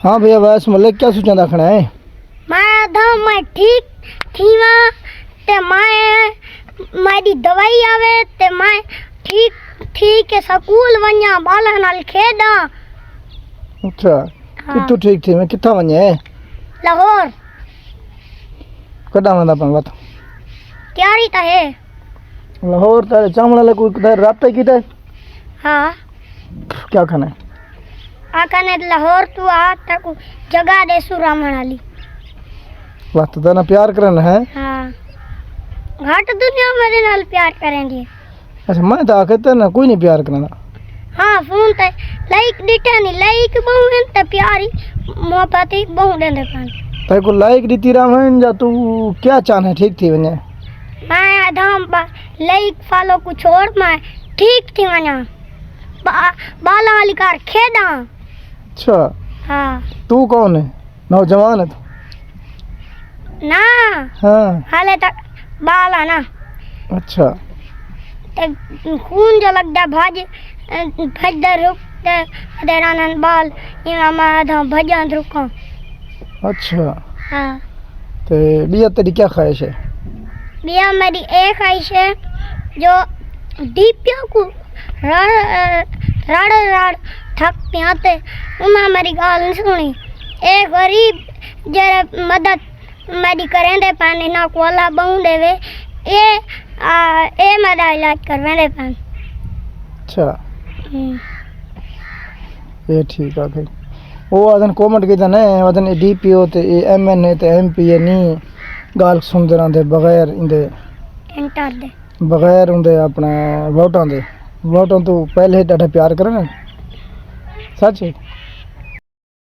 हाँ भैया वैस मतलब क्या सोचा रखना है? मैं ठीक थी वहाँ ते मेरी दवाई आवे ते मैं ठीक ठीक के स्कूल वन्या बाला नाल खेड़ा। अच्छा कितु ठीक थी मैं किथा वने? लाहौर। कदा वंदा पन बात तैयारी ता है लाहौर तारे चावल ले कोई कदा राब्ता कीता है? हाँ क्या खाना है? आका ने लाहौर तू आ तक जगह दे सुरामण वाली। वक्त तो ना प्यार करना है। हाँ घाट दुनिया मेरे नाल प्यार करेंगे। अच्छा मैं तो कहता ना कोई नहीं प्यार करना। हाँ फोन ते लाइक दिटा नहीं लाइक बहु है ते प्यारी मोहब्बत ही बहु देंदे पान। ते को लाइक दीती रामन जा तू क्या चाहना ठीक थी वने? मैं आधाम लाइक फॉलो को छोड़ मैं ठीक थी वना बाला वाली कार खेड़ा। अच्छा हाँ तू कौन है? नौजवान है तू? ना हाँ हाले तक बाला ना अच्छा ते खून जो लगदा भजदर रुक ते देरानन बाल इमा माधा भजन रुको। अच्छा हाँ ते बिया तेरी क्या ख्वाहिश है? बिया मेरी एक ख्वाहिश है जो दीपिया को रड़ रड़ थक पियाते उमा मेरी गाल नहीं सुनी। एक गरीब जरे मदद मेरी करें दे पानी ना कोला बहु देवे ए मेरा इलाज करवे दे पान। अच्छा ये ठीक है भाई वो आदन कमेंट कीता ने आदन डीपीओ ते एमएनए ते एमपी नी गाल सुनदे रहंदे बगैर इंदे एंटर दे बगैर उंदे अपने वोटां दे वोटां तो पहले डाटा प्यार करन सच है।